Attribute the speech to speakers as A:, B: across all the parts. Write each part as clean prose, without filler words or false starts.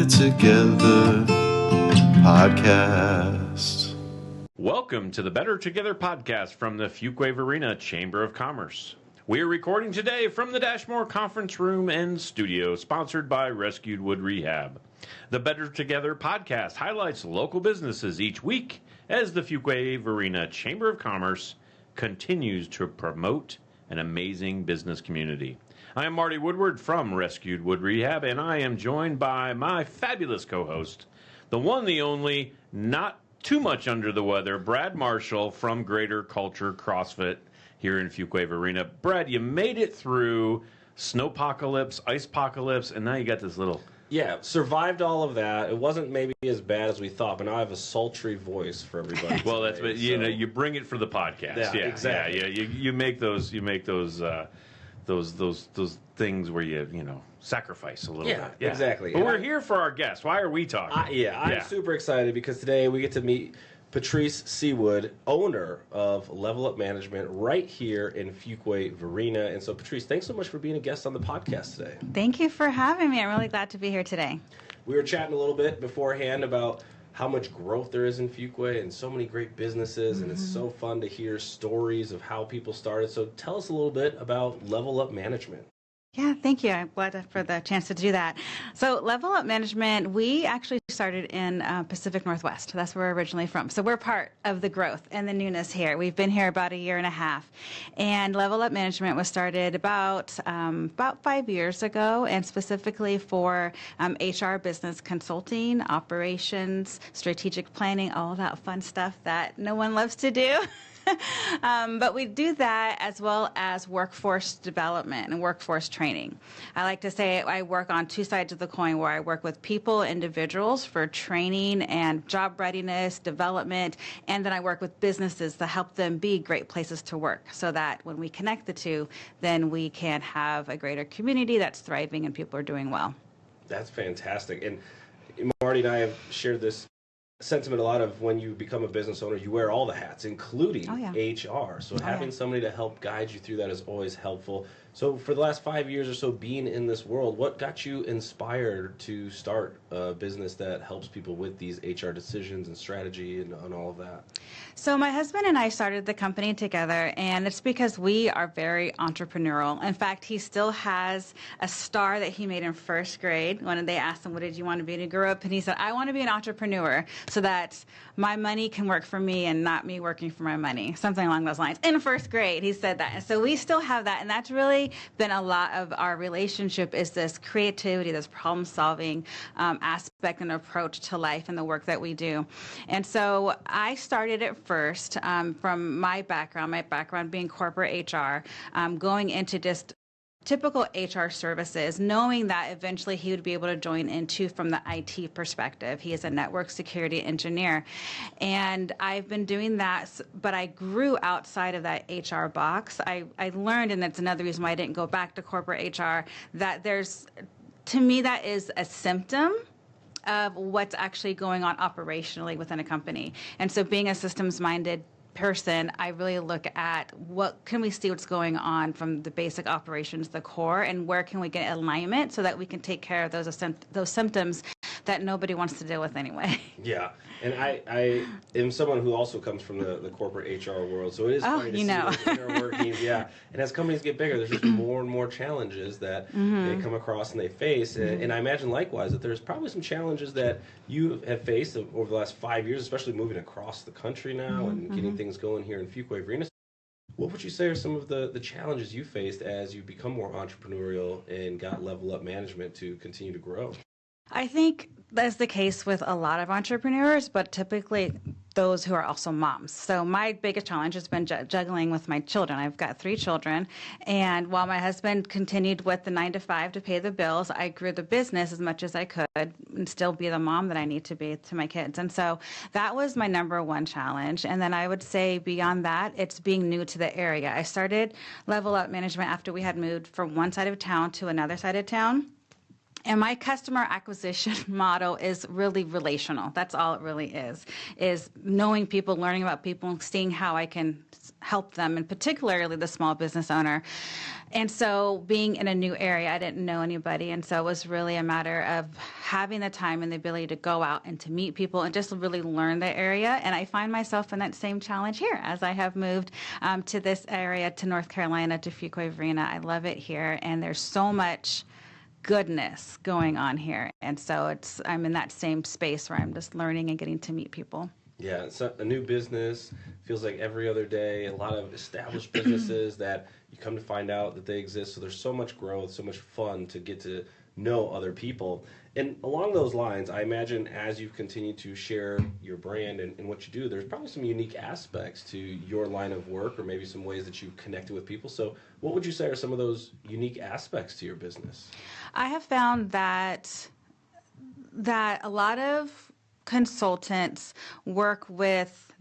A: Better Together podcast.
B: Welcome to the Better Together podcast from the Fuquay Arena Chamber of Commerce. We are recording today from the Dashmore Conference Room and Studio, sponsored by Rescued Wood Rehab. The Better Together podcast highlights local businesses each week as the Fuquay Arena Chamber of Commerce continues to promote an amazing business community. I am Marty Woodward from Rescued Wood Rehab, and I am joined by my fabulous co-host, the one, the only, not too much under the weather, Brad Marshall from Greater Culture CrossFit here in Fuquay Arena. Brad, you made it through snowpocalypse, icepocalypse, and now you got this little...
C: Yeah, survived all of that. It wasn't maybe as bad as we thought, but now I have a sultry voice for everybody.
B: Well, that's what you bring it for the podcast.
C: Yeah, exactly.
B: Yeah. You make those things where you sacrifice a little bit.
C: Yeah, exactly.
B: But we're here for our guests. Why are we talking?
C: I'm super excited because today we get to meet Patrice Seawood, owner of Level Up Management right here in Fuquay Arena. And so, Patrice, thanks so much for being a guest on the podcast today.
D: Thank you for having me. I'm really glad to be here today.
C: We were chatting a little bit beforehand about how much growth there is in Fuquay and so many great businesses, and it's so fun to hear stories of how people started. So tell us a little bit about Level Up Management.
D: Yeah, thank you. I'm glad for the chance to do that. So Level Up Management, we actually started in Pacific Northwest. That's where we're originally from. So we're part of the growth and the newness here. We've been here about a year and a half. And Level Up Management was started about 5 years ago, and specifically for HR business consulting, operations, strategic planning, all that fun stuff that no one loves to do. But we do that as well as workforce development and workforce training. I like to say I work on two sides of the coin, where I work with people, individuals for training and job readiness, development, and then I work with businesses to help them be great places to work, so that when we connect the two, then we can have a greater community that's thriving and people are doing well.
C: That's fantastic. And Marty and I have shared this sentiment a lot of when you become a business owner, you wear all the hats, including HR. So having somebody to help guide you through that is always helpful. So for the last 5 years or so being in this world, what got you inspired to start a business that helps people with these HR decisions and strategy and all of that?
D: So my husband and I started the company together, and it's because we are very entrepreneurial. In fact, he still has a star that he made in first grade when they asked him, what did you want to be when you grew up? And he said, I want to be an entrepreneur so that my money can work for me and not me working for my money, something along those lines. In first grade, he said that. And so we still have that, and that's really been a lot of our relationship, is this creativity, this problem-solving aspect and approach to life and the work that we do. And so I started it first from my background being corporate HR, going into just typical HR services, knowing that eventually he would be able to join into from the IT perspective. He is a network security engineer. And I've been doing that, but I grew outside of that HR box. I learned, and that's another reason why I didn't go back to corporate HR, that to me, that is a symptom of what's actually going on operationally within a company. And so being a systems-minded person, I really look at what can we see what's going on from the basic operations, the core, and where can we get alignment so that we can take care of those symptoms that nobody wants to deal with anyway.
C: Yeah, and I am someone who also comes from the corporate HR world, so it is funny to see the inner workings. Yeah, and as companies get bigger, there's just more and more challenges that they come across and they face, and I imagine likewise that there's probably some challenges that you have faced over the last 5 years, especially moving across the country now and getting things going here in Fuquay Arena. What would you say are some of the challenges you faced as you become more entrepreneurial and got Level Up Management to continue to grow?
D: I think that's the case with a lot of entrepreneurs, but typically those who are also moms. So my biggest challenge has been juggling with my children. I've got 3 children, and while my husband continued with the 9 to 5 to pay the bills, I grew the business as much as I could and still be the mom that I need to be to my kids. And so that was my number one challenge. And then I would say beyond that, it's being new to the area. I started Level Up Management after we had moved from one side of town to another side of town. And my customer acquisition model is really relational. That's all it really is knowing people, learning about people, seeing how I can help them, and particularly the small business owner. And so being in a new area, I didn't know anybody. And so it was really a matter of having the time and the ability to go out and to meet people and just really learn the area. And I find myself in that same challenge here as I have moved to this area, to North Carolina, to Fuquay-Varina. I love it here. And there's so much goodness going on here. And so I'm in that same space where I'm just learning and getting to meet people.
C: Yeah, it's a new business. Feels like every other day. A lot of established businesses that you come to find out that they exist. So there's so much growth, so much fun to get to know other people. And along those lines, I imagine as you've continued to share your brand and what you do, there's probably some unique aspects to your line of work, or maybe some ways that you've connected with people. So what would you say are some of those unique aspects to your business?
D: I have found that a lot of consultants work with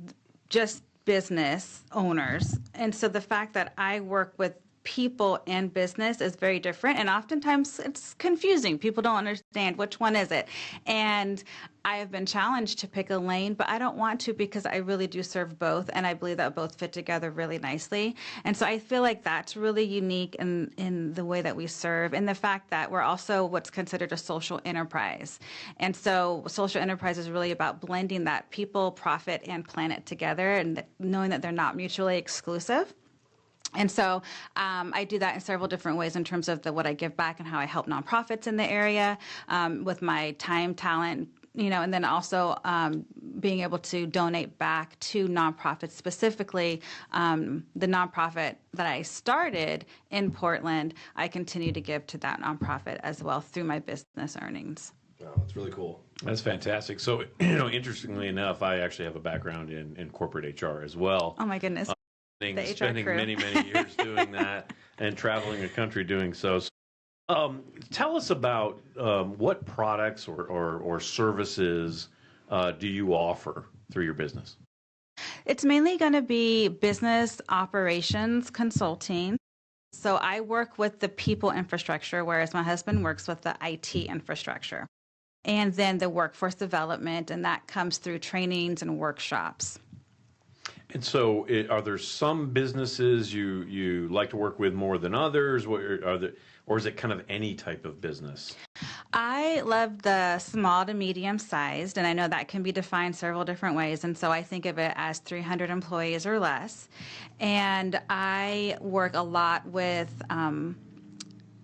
D: just business owners. And so the fact that I work with people and business is very different, and oftentimes it's confusing. People don't understand which one is it. And I have been challenged to pick a lane, but I don't want to, because I really do serve both, and I believe that both fit together really nicely. And so I feel like that's really unique in the way that we serve, and the fact that we're also what's considered a social enterprise. And so social enterprise is really about blending that people, profit, and planet together, and knowing that they're not mutually exclusive. And so I do that in several different ways in terms of what I give back and how I help nonprofits in the area with my time, talent, and then also being able to donate back to nonprofits, specifically the nonprofit that I started in Portland. I continue to give to that nonprofit as well through my business earnings.
C: Oh, that's really cool.
B: That's fantastic. So, interestingly enough, I actually have a background in corporate HR as well.
D: Oh, my goodness.
B: Spending many years doing that and traveling the country doing so. Tell us about what products or services do you offer through your business?
D: It's mainly going to be business operations consulting. So I work with the people infrastructure, whereas my husband works with the IT infrastructure. And then the workforce development, and that comes through trainings and workshops.
B: And so, are there some businesses you like to work with more than others? Or is it kind of any type of business?
D: I love the small to medium sized, and I know that can be defined several different ways. And so I think of it as 300 employees or less. And I work a lot with,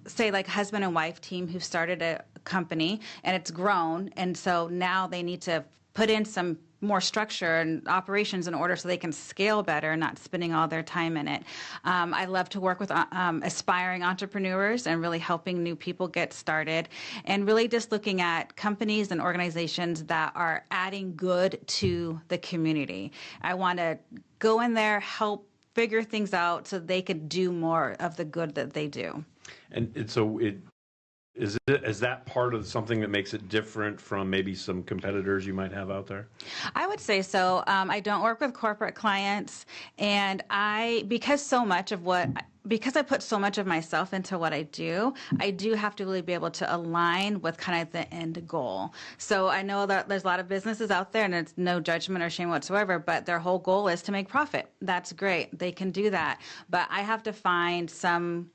D: say, like husband and wife team who started a company and it's grown. And so now they need to put in some more structure and operations in order so they can scale better and not spending all their time in it. I love to work with aspiring entrepreneurs and really helping new people get started, and really just looking at companies and organizations that are adding good to the community. I want to go in there, help figure things out so they could do more of the good that they do.
B: And so is that part of something that makes it different from maybe some competitors you might have out there?
D: I would say so. I don't work with corporate clients, and because I put so much of myself into what I do have to really be able to align with kind of the end goal. So I know that there's a lot of businesses out there, and it's no judgment or shame whatsoever, but their whole goal is to make profit. That's great. They can do that. But I have to find some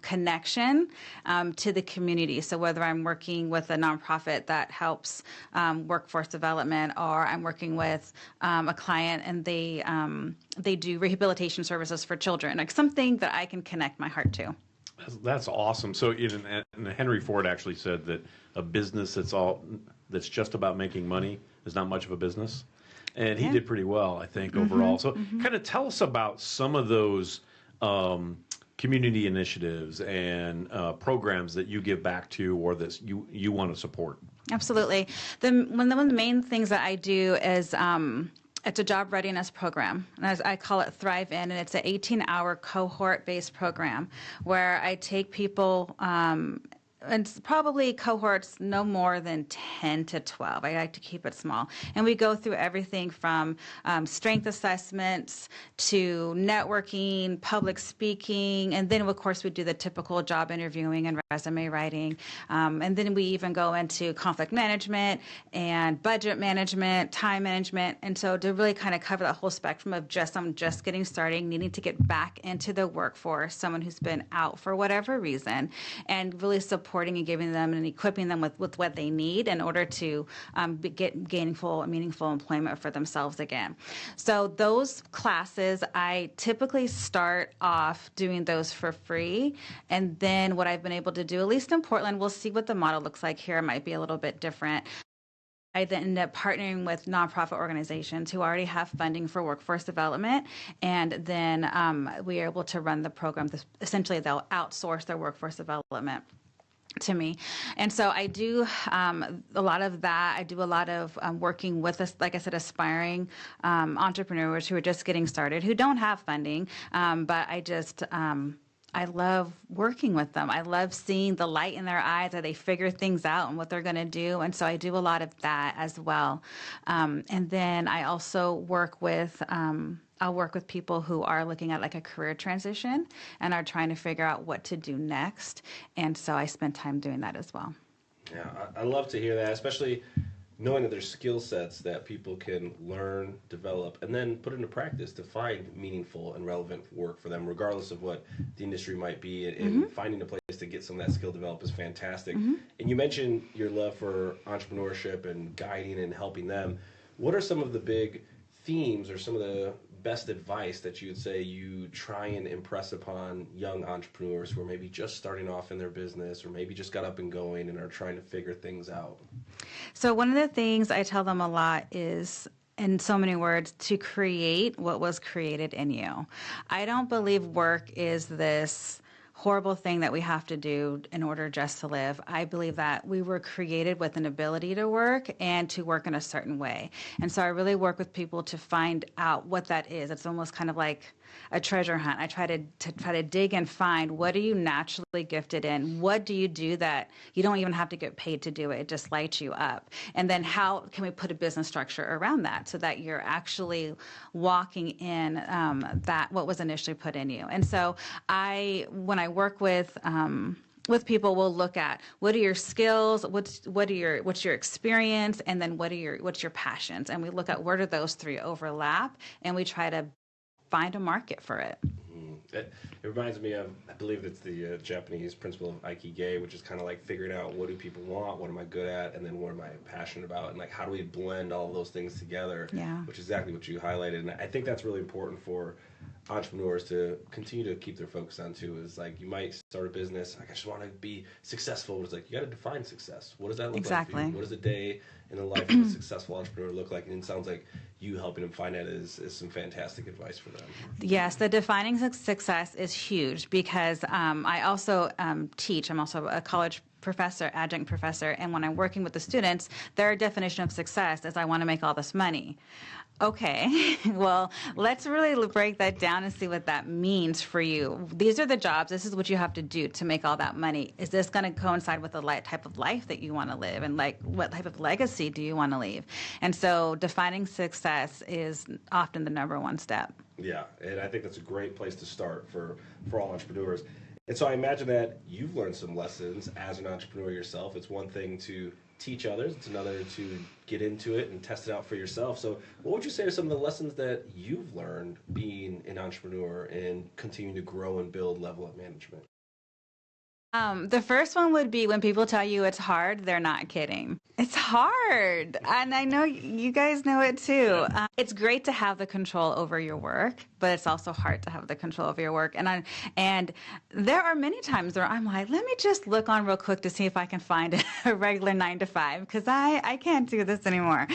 D: connection to the community. So whether I'm working with a nonprofit that helps workforce development, or I'm working with a client and they do rehabilitation services for children, like something that I can connect my heart to.
B: That's awesome. So and Henry Ford actually said that a business that's just about making money is not much of a business. And he did pretty well, I think, overall. So kind of tell us about some of those community initiatives and programs that you give back to, or that you want to support.
D: Absolutely. One of the main things that I do is it's a job readiness program, and as I call it Thrive In, and it's an 18-hour cohort-based program where I take people it's probably cohorts no more than 10 to 12. I like to keep it small. And we go through everything from strength assessments to networking, public speaking, and then, of course, we do the typical job interviewing and resume writing. And then we even go into conflict management and budget management, time management. And so to really kind of cover the whole spectrum of someone just getting started, needing to get back into the workforce, someone who's been out for whatever reason, and really supporting and giving them and equipping them with what they need in order to get gainful, meaningful employment for themselves again. So those classes, I typically start off doing those for free. And then what I've been able to do, at least in Portland, we'll see what the model looks like here. It might be a little bit different. I then end up partnering with nonprofit organizations who already have funding for workforce development, and then we are able to run the program. Essentially, they'll outsource their workforce development to me. And so I do a lot of that. I do a lot of working with, like I said, aspiring entrepreneurs who are just getting started, who don't have funding, but I love working with them. I love seeing the light in their eyes as they figure things out and what they're going to do. And so I do a lot of that as well. And then I also work with, I'll work with people who are looking at like a career transition and are trying to figure out what to do next. And so I spend time doing that as well.
C: Yeah, I love to hear that, especially knowing that there's skill sets that people can learn, develop, and then put into practice to find meaningful and relevant work for them, regardless of what the industry might be. And finding a place to get some of that skill developed is fantastic. And you mentioned your love for entrepreneurship and guiding and helping them. What are some of the big themes or some of the best advice that you would say you try and impress upon young entrepreneurs who are maybe just starting off in their business or maybe just got up and going and are trying to figure things out?
D: So one of the things I tell them a lot is, in so many words, to create what was created in you. I don't believe work is this horrible thing that we have to do in order just to live. I believe that we were created with an ability to work and to work in a certain way. And so I really work with people to find out what that is. It's almost kind of like a treasure hunt. I try to dig and find, what are you naturally gifted in? What do you do that you don't even have to get paid to do it? It just lights you up. And then how can we put a business structure around that so that you're actually walking in that what was initially put in you? And so when I work with people, we'll look at what are your skills, what's your experience, and then what's your passions, and we look at where do those three overlap, and we try to find a market for it.
C: It reminds me of, I believe it's the Japanese principle of Ikigai, which is kind of like figuring out what do people want, what am I good at, and then what am I passionate about, and like how do we blend all of those things together, which is exactly what you highlighted. And I think that's really important for entrepreneurs to continue to keep their focus on too. Is like, you might start a business, like I just want to be successful, but it's like you got to define success. What does that look like for you? What does a day in the life of a successful entrepreneur look like? And it sounds like you helping them find that is some fantastic advice for them.
D: Yes, the defining success is huge because I also teach. I'm also a college professor, adjunct professor, and when I'm working with the students, their definition of success is I want to make all this money. Okay, well, let's really break that down and see what that means for you. These are the jobs. This is what you have to do to make all that money. Is this going to coincide with the type of life that you want to live? And like, what type of legacy do you want to leave? And so defining success is often the number one step.
C: Yeah, and I think that's a great place to start for all entrepreneurs. And so I imagine that you've learned some lessons as an entrepreneur yourself. It's one thing to teach others. It's another to get into it and test it out for yourself. So what would you say are some of the lessons that you've learned being an entrepreneur and continuing to grow and build level up management?
D: The first one would be when people tell you it's hard, they're not kidding. It's hard. And I know you guys know it too. It's great to have the control over your work, but it's also hard to have the control over your work. And there are many times where I'm like, let me just look on real quick to see if I can find a regular 9 to 5 because I can't do this anymore.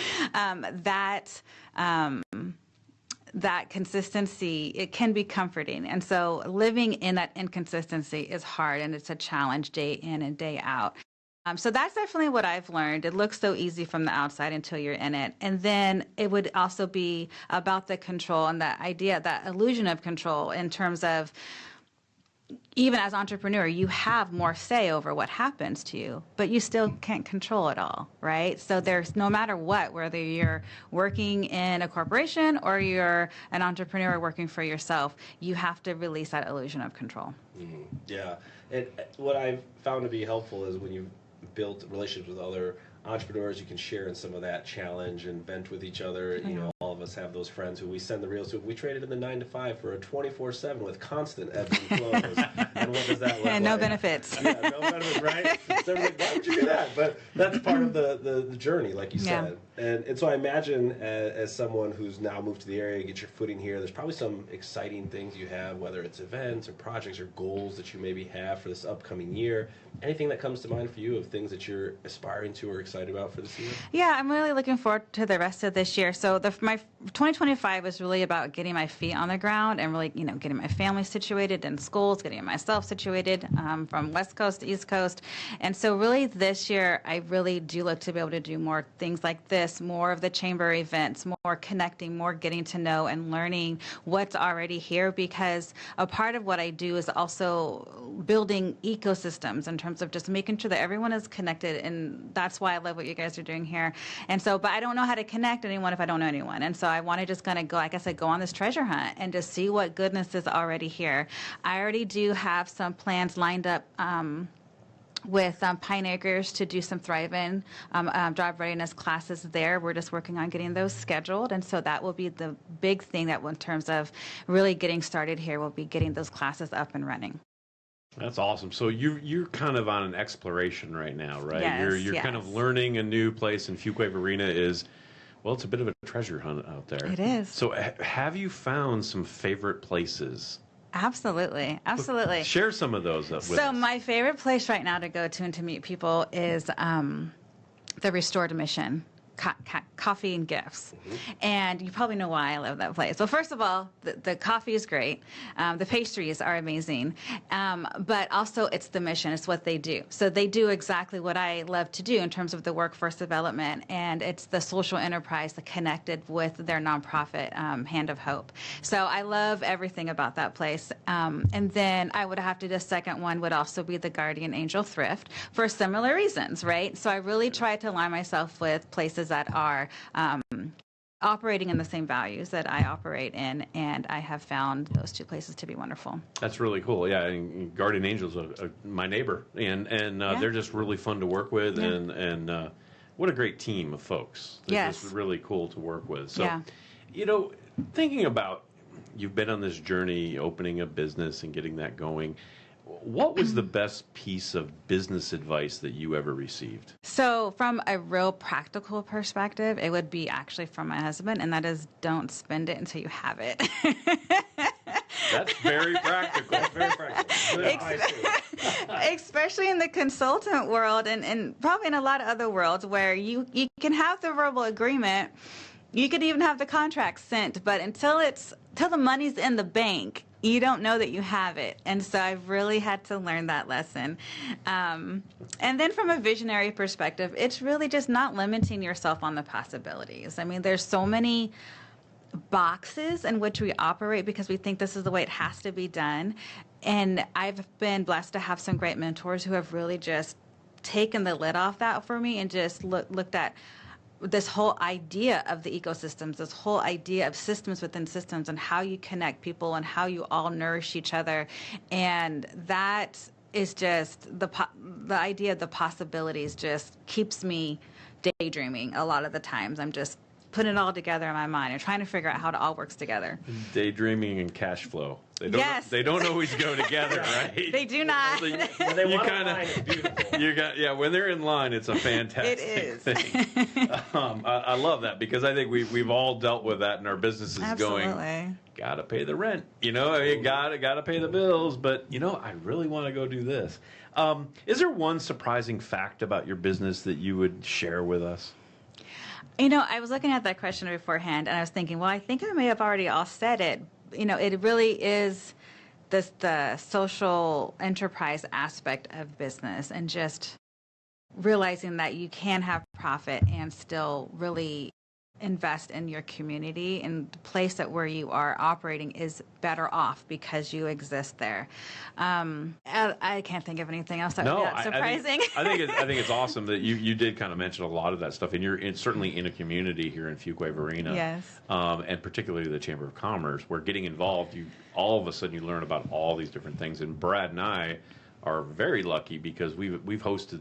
D: That consistency, it can be comforting. And so living in that inconsistency is hard, and it's a challenge day in and day out. So that's definitely what I've learned. It looks so easy from the outside until you're in it. And then it would also be about the control and that idea, that illusion of control in terms of even as an entrepreneur, you have more say over what happens to you, but you still can't control it all, right? So there's no matter what, whether you're working in a corporation or you're an entrepreneur working for yourself, you have to release that illusion of control.
C: Yeah. And what I've found to be helpful is when you've built relationships with other entrepreneurs, you can share in some of that challenge and vent with each other. You know, all of us have those friends who we send the reels to. We traded in the 9 to 5 for a 24/7 with constant ebbs and flows. And what does that look like?
D: And no benefits.
C: Yeah, no benefits, right? So like, why would you do that? But that's part of the journey, like you said. And so I imagine as someone who's now moved to the area, get your footing here, there's probably some exciting things you have, whether it's events or projects or goals that you maybe have for this upcoming year. Anything that comes to mind for you of things that you're aspiring to or excited about for this year?
D: Yeah, I'm really looking forward to the rest of this year. So my 2025 was really about getting my feet on the ground and really, getting my family situated in schools, getting myself situated from West Coast to East Coast. And so really this year, I really do look to be able to do more things like this, more of the chamber events, more connecting, more getting to know and learning what's already here, because a part of what I do is also building ecosystems in terms of just making sure that everyone is connected. And that's why I love what you guys are doing here. And so, but I don't know how to connect anyone if I don't know anyone. And so I want to just kind of go, like I said, go on this treasure hunt and just see what goodness is already here. I already do have some plans lined up with Pine Acres to do some Thrive-In job readiness classes there. We're just working on getting those scheduled. And so that will be the big thing that in terms of really getting started here, will be getting those classes up and running.
B: That's awesome. So you're kind of on an exploration right now, right?
D: Yes,
B: you're kind of learning a new place, and Fuquay Arena is, well, it's a bit of a treasure hunt out there.
D: It is.
B: So have you found some favorite places?
D: Absolutely.
B: Share some of those with us.
D: So my favorite place right now to go to and to meet people is the Restored Mission. Coffee and gifts. And you probably know why I love that place. Well, first of all, the coffee is great. The pastries are amazing. But also it's the mission. It's what they do. So they do exactly what I love to do in terms of the workforce development. And it's the social enterprise that connected with their nonprofit, Hand of Hope. So I love everything about that place. And then I would have to, the second one would also be the Guardian Angel Thrift for similar reasons, right? So I really try to align myself with places that are operating in the same values that I operate in, and I have found those two places to be wonderful.
B: That's really cool. Yeah, and Guardian Angels are my neighbor, and they're just really fun to work with, and what a great team of folks. They're just really cool to work with. So, thinking about, you've been on this journey, opening a business and getting that going. What was the best piece of business advice that you ever received?
D: So from a real practical perspective, it would be actually from my husband, and that is, don't spend it until you have it.
B: That's very practical. Very practical.
D: Especially in the consultant world and probably in a lot of other worlds where you can have the verbal agreement, you could even have the contract sent, but until the money's in the bank, you don't know that you have it. And so I've really had to learn that lesson. And then from a visionary perspective, it's really just not limiting yourself on the possibilities. I mean, there's so many boxes in which we operate because we think this is the way it has to be done. And I've been blessed to have some great mentors who have really just taken the lid off that for me and just looked at this whole idea of the ecosystems, this whole idea of systems within systems and how you connect people and how you all nourish each other. And that is just the idea of the possibilities just keeps me daydreaming a lot of the times. I'm just putting it all together in my mind and trying to figure out how it all works together.
B: Daydreaming and cash flow. They don't always go together, right?
D: They do not.
C: When they want to line, it's beautiful.
B: When they're in line, it's a fantastic thing. I love that because I think we've all dealt with that in our businesses.
D: Absolutely.
B: Going, gotta pay the rent. You gotta pay the bills, but I really want to go do this. Is there one surprising fact about your business that you would share with us?
D: I was looking at that question beforehand, and I was thinking, well, I think I may have already all said it. It really is the social enterprise aspect of business and just realizing that you can have profit and still really invest in your community, and the place that where you are operating is better off because you exist there. I can't think of anything else that would be that surprising.
B: I think it's awesome that you did kind of mention a lot of that stuff, and you're certainly in a community here in Fuquay-Varina,
D: yes,
B: and particularly the Chamber of Commerce, where getting involved, all of a sudden you learn about all these different things. And Brad and I are very lucky because we've hosted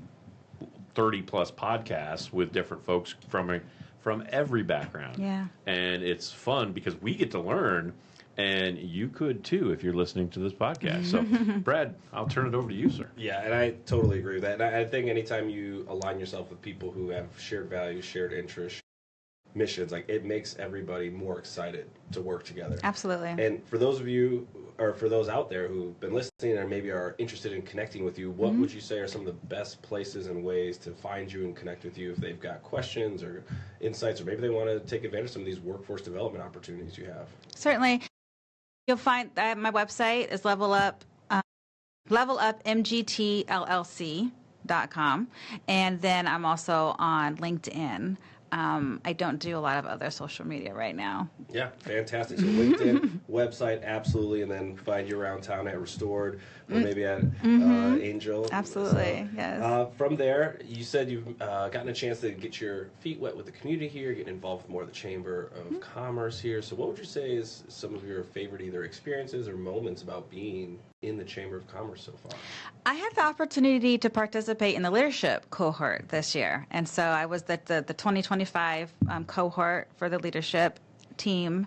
B: 30 plus podcasts with different folks from every background.
D: Yeah.
B: And it's fun because we get to learn, and you could too if you're listening to this podcast. So, Brad, I'll turn it over to you, sir.
C: Yeah, and I totally agree with that. And I think anytime you align yourself with people who have shared values, shared interests, missions, like, it makes everybody more excited to work together.
D: Absolutely.
C: And for those of you, or for those out there who've been listening and maybe are interested in connecting with you, what would you say are some of the best places and ways to find you and connect with you if they've got questions or insights, or maybe they want to take advantage of some of these workforce development opportunities you have?
D: Certainly. You'll find that my website is levelupmgtllc.com, and then I'm also on LinkedIn. I don't do a lot of other social media right now.
C: Yeah, fantastic. So LinkedIn, website, absolutely, and then find you around town at Restored or maybe at Angel.
D: Absolutely,
C: so,
D: yes.
C: From there, you said you've gotten a chance to get your feet wet with the community here, getting involved with more of the Chamber of Commerce here. So what would you say is some of your favorite either experiences or moments about being in the Chamber of Commerce so far?
D: I had the opportunity to participate in the leadership cohort this year, and so I was the 2025 cohort for the leadership team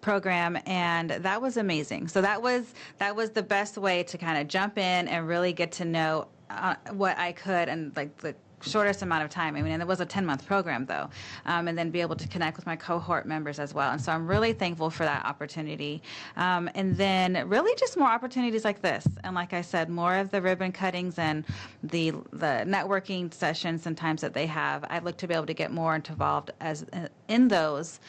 D: program, and that was amazing. So that was the best way to kind of jump in and really get to know what I could, and like the shortest amount of time. I mean, and it was a 10-month program though, and then be able to connect with my cohort members as well. And so I'm really thankful for that opportunity. And then really just more opportunities like this. And like I said, more of the ribbon cuttings and the networking sessions and times that they have. I'd look to be able to get more involved in those.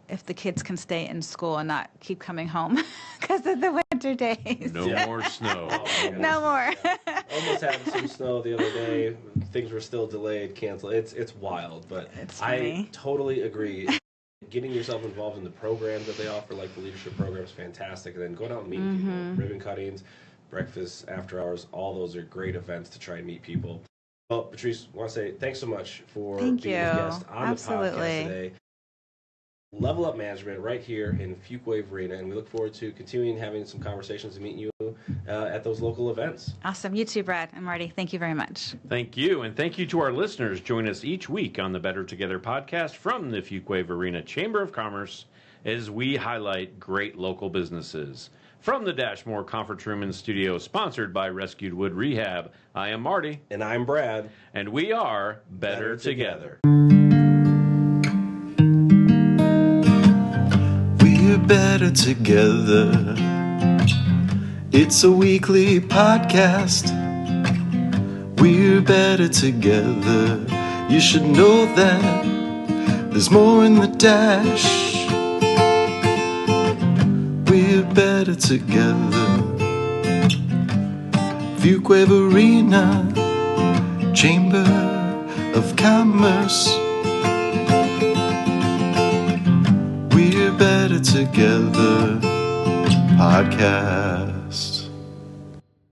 D: If the kids can stay in school and not keep coming home because of the winter days.
B: No more snow.
D: No more.
C: Almost had some snow the other day. Things were still delayed, canceled. It's wild, but I totally agree. Getting yourself involved in the programs that they offer, like the leadership program, is fantastic. And then going out and meeting people, ribbon cuttings, breakfast, after hours, all those are great events to try and meet people. Well, Patrice, I want to say thanks so much for being a guest on the podcast today. Level Up Management right here in Fuquay-Varina, and we look forward to continuing having some conversations and meeting you at those local events.
D: Awesome. You too, Brad and Marty. Thank you very much.
B: Thank you, and thank you to our listeners. Join us each week on the Better Together podcast from the Fuquay-Varina Chamber of Commerce as we highlight great local businesses. From the Dashmore Conference Room and Studio, sponsored by Rescued Wood Rehab, I am Marty.
C: And I'm Brad.
B: And we are Better Together.
A: We're better together. It's a weekly podcast. We're better together. You should know that there's more in the dash. We're better together. Fuquay-Varina Chamber of Commerce. We're Better Together podcast.